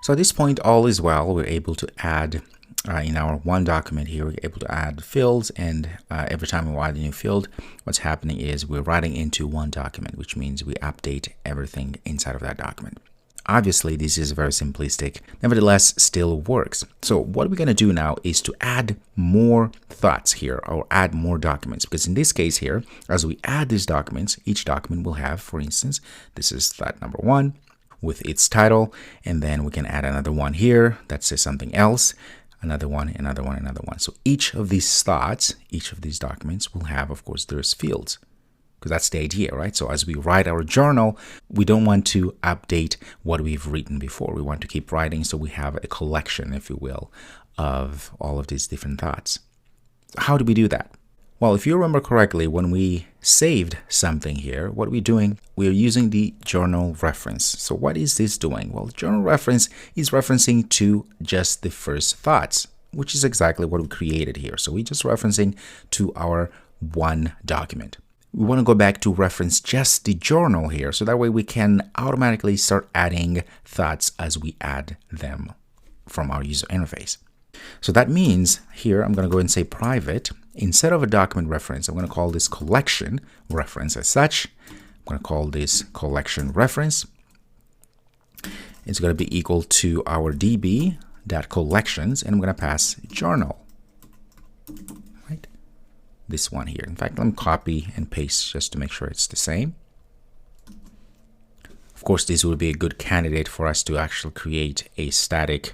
So at this point, all is well. We're able to add in our one document here, we're able to add fields, and every time we add a new field, what's happening is we're writing into one document, which means we update everything inside of that document. Obviously, this is very simplistic, nevertheless, still works. So what we're going to do now is to add more thoughts here, or add more documents, because in this case here, as we add these documents, each document will have, for instance, this is thought number 1 with its title, and then we can add another one here that says something else, another one, another one, another one. So each of these thoughts, each of these documents will have, of course, there's fields, because that's the idea, right? So as we write our journal, we don't want to update what we've written before. We want to keep writing, so we have a collection, if you will, of all of these different thoughts. How do we do that? Well, if you remember correctly, when we saved something here, what we're doing, we're using the journal reference. So what is this doing? Well, journal reference is referencing to just the first thoughts, which is exactly what we created here. So we're just referencing to our one document. We want to go back to reference just the journal here, so that way we can automatically start adding thoughts as we add them from our user interface. So that means here I'm going to go and say private. Instead of a document reference, I'm going to call this collection reference as such. I'm going to call this collection reference. It's going to be equal to our db.collections, and I'm going to pass journal. Right? This one here. In fact, let me copy and paste just to make sure it's the same. Of course, this would be a good candidate for us to actually create a static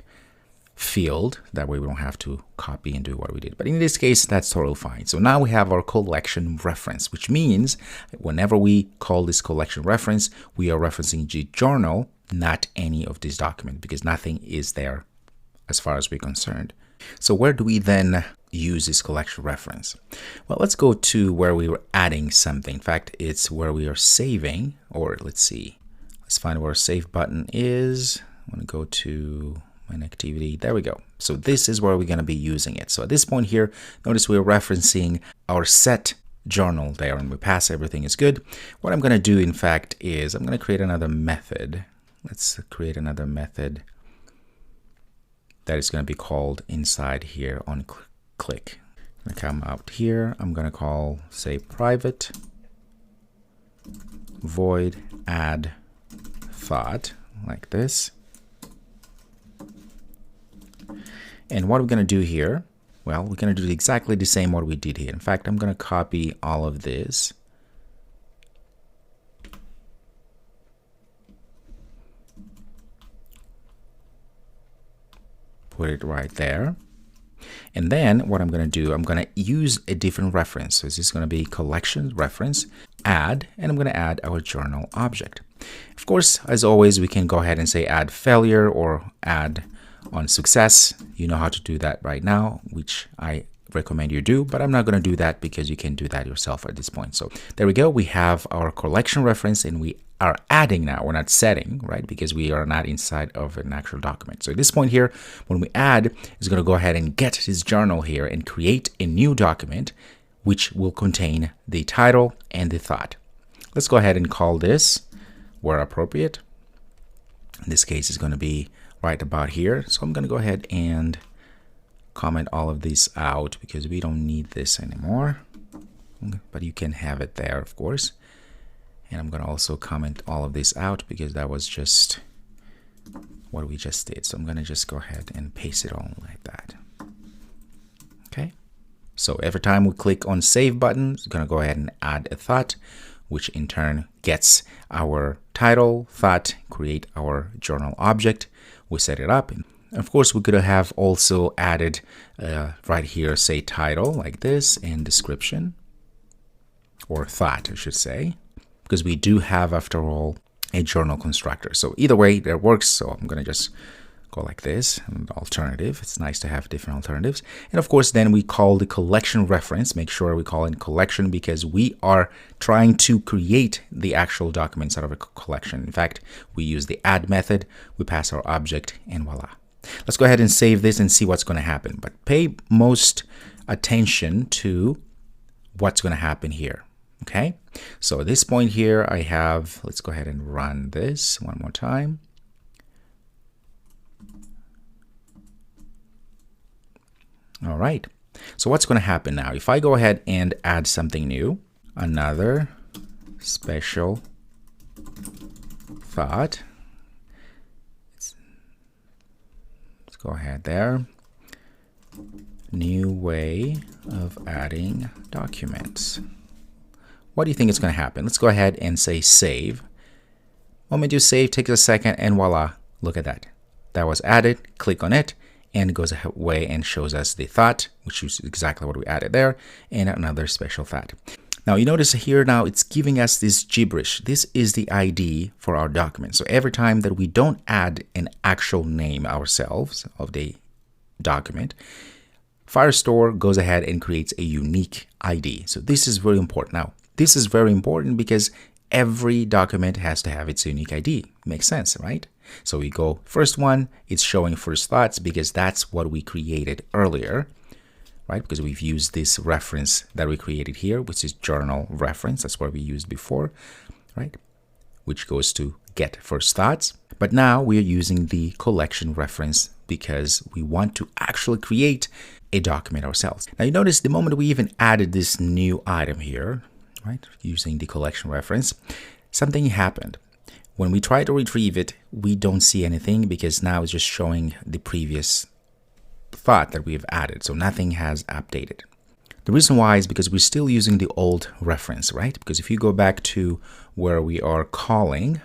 field. That way we don't have to copy and do what we did. But in this case, that's totally fine. So now we have our collection reference, which means whenever we call this collection reference, we are referencing the journal, not any of this document, because nothing is there as far as we're concerned. So where do we then use this collection reference? Well, let's go to where we were adding something. In fact, it's where we are saving, or let's see. Let's find where our save button is. I'm going to go to an activity. There we go. So this is where we're going to be using it. So at this point here, notice we're referencing our set journal there, and we pass everything is good. What I'm going to do, in fact, is I'm going to create another method. Let's create another method that is going to be called inside here on click. I'm going to come out here. I'm going to call, say, private void add thought, like this. And what we're going to do here, well, we're going to do exactly the same what we did here. In fact, I'm going to copy all of this. Put it right there. And then what I'm going to do, I'm going to use a different reference. So this is going to be collection reference, add, and I'm going to add our journal object. Of course, as always, we can go ahead and say add failure or add on success. You know how to do that right now, which I recommend you do, but I'm not going to do that because you can do that yourself at this point. So there we go. We have our collection reference, and we are adding now. We're not setting, right? Because we are not inside of an actual document. So at this point here, when we add, it's going to go ahead and get this journal here and create a new document, which will contain the title and the thought. Let's go ahead and call this where appropriate. In this case, it's going to be right about here. So I'm going to go ahead and comment all of these out because we don't need this anymore, but you can have it there, of course. And I'm going to also comment all of this out because that was just what we just did. So I'm going to just go ahead and paste it all like that. Okay. So every time we click on save button, it's going to go ahead and add a thought, which in turn gets our title, thought, create our journal object. We set it up. And of course, we could have also added right here, say title like this and description, or thought, I should say, because we do have, after all, a journal constructor. So either way, that works. So I'm going to just go like this, an alternative. It's nice to have different alternatives. And of course, then we call the collection reference. Make sure we call it collection because we are trying to create the actual documents out of a collection. In fact, we use the add method, we pass our object, and voila. Let's go ahead and save this and see what's going to happen. But pay most attention to what's going to happen here. Okay, so at this point here, I have, let's go ahead and run this one more time. All right. So what's going to happen now? If I go ahead and add something new, another special thought. Let's go ahead there. New way of adding documents. What do you think is going to happen? Let's go ahead and say save. When we do save, takes a second, and voila, look at that. That was added. Click on it, and it goes away and shows us the thought, which is exactly what we added there, and another special thought. Now you notice here now it's giving us this gibberish. This is the ID for our document. So every time that we don't add an actual name ourselves of the document, Firestore goes ahead and creates a unique ID. So this is very important. Now, this is very important because every document has to have its unique ID. Makes sense, right? So we go first one, it's showing first thoughts because that's what we created earlier, right? Because we've used this reference that we created here, which is journal reference. That's what we used before, right? Which goes to get first thoughts. But now we are using the collection reference because we want to actually create a document ourselves. Now you notice the moment we even added this new item here, right, using the collection reference, something happened. When we try to retrieve it, we don't see anything because now it's just showing the previous thought that we've added. So nothing has updated. The reason why is because we're still using the old reference, right? Because if you go back to where we are calling,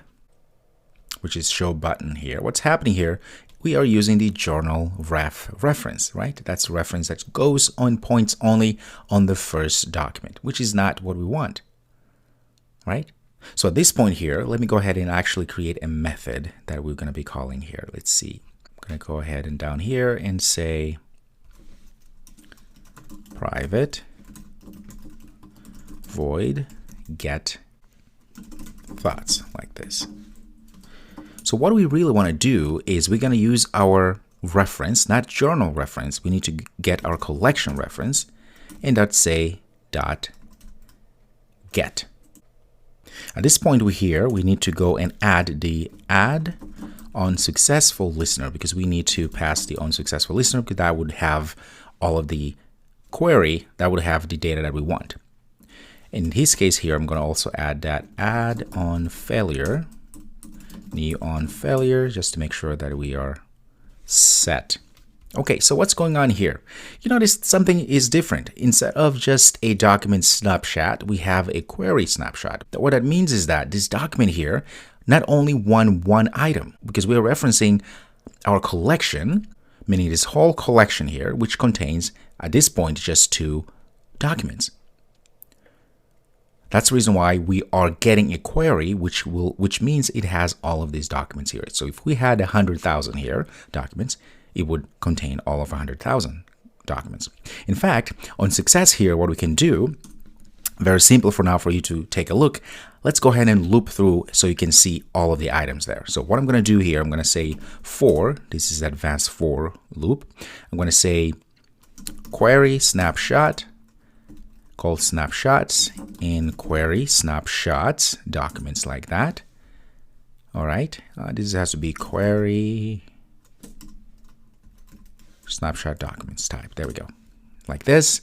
which is show button here, what's happening here, we are using the journal ref reference, right? That's a reference that goes on points only on the first document, which is not what we want, right? So at this point here, let me go ahead and actually create a method that we're going to be calling here. Let's see. I'm going to go ahead and down here and say private void get thoughts like this. So what we really want to do is we're going to use our reference, not journal reference. We need to get our collection reference and let's say dot get. At this point we need to go and add the add unsuccessful listener because we need to pass the unsuccessful listener because that would have all of the query that would have the data that we want. In his case here, I'm going to also add that add on failure, new on failure, just to make sure that we are set. Okay, so what's going on here? You notice something is different. Instead of just a document snapshot, we have a query snapshot. What that means is that this document here not only won one item, because we're referencing our collection, meaning this whole collection here, which contains, at this point, just 2 documents. That's the reason why we are getting a query, which means it has all of these documents here. So if we had 100,000 here documents, it would contain all of 100,000 documents. In fact, on success here, what we can do, very simple for now for you to take a look. Let's go ahead and loop through so you can see all of the items there. So what I'm going to do here, I'm going to say for, this is advanced for loop. I'm going to say query snapshot called snapshots and query snapshots documents like that. All right, this has to be query snapshot documents type. There we go, like this.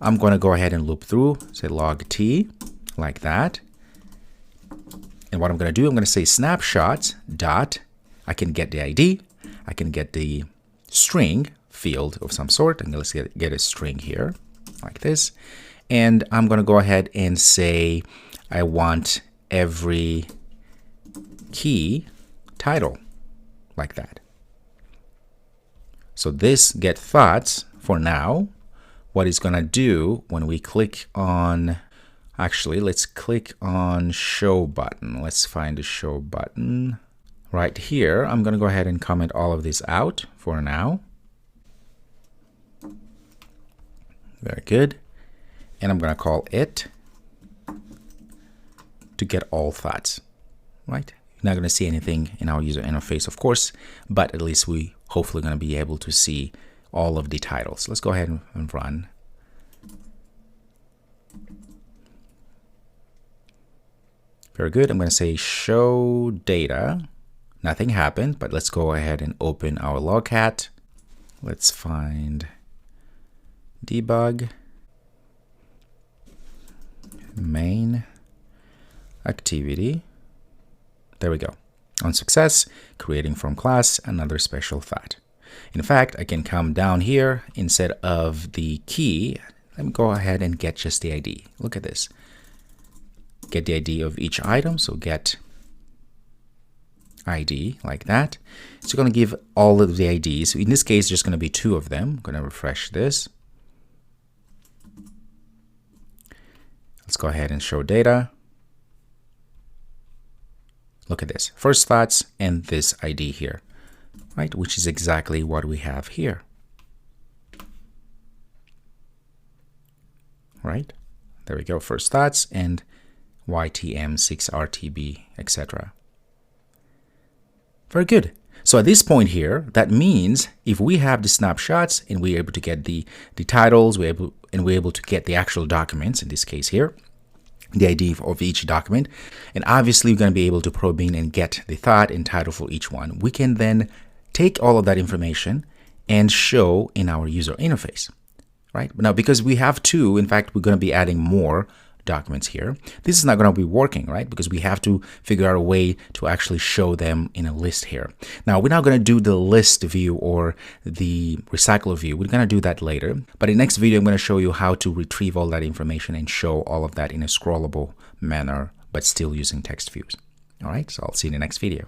I'm going to go ahead and loop through, say log t, like that. And what I'm going to do, I'm going to say snapshots dot, I can get the ID, I can get the string field of some sort. I'm going to get a string here, like this. And I'm going to go ahead and say I want every key title, like that. So this get thoughts for now. What it's going to do when we click on, actually, let's click on show button. Let's find the show button right here. I'm going to go ahead and comment all of this out for now. Very good. And I'm going to call it to get all thoughts, right? You're not going to see anything in our user interface, of course, but at least we hopefully going to be able to see all of the titles. Let's go ahead and run. Very good. I'm going to say show data. Nothing happened, but let's go ahead and open our logcat. Let's find debug main activity. There we go. On success, creating from class another special thought. In fact, I can come down here instead of the key. Let me go ahead and get just the ID. Look at this. Get the ID of each item. So get ID like that. So we're going to give all of the IDs. So in this case, there's going to be 2 of them. I'm going to refresh this. Let's go ahead and show data. Look at this. First thoughts and this ID here, right? Which is exactly what we have here. Right? There we go. First thoughts and YTM6RTB, etc. Very good. So at this point here, that means if we have the snapshots and we're able to get the titles, we're able to get the actual documents, in this case here, the ID of each document, and obviously we're going to be able to probe in and get the thought and title for each one. We can then take all of that information and show in our user interface, right? Now, because we have 2, in fact, we're going to be adding more documents here. This is not going to be working, right? Because we have to figure out a way to actually show them in a list here. Now, we're not going to do the list view or the recycle view. We're going to do that later. But in the next video, I'm going to show you how to retrieve all that information and show all of that in a scrollable manner, but still using text views. All right, so I'll see you in the next video.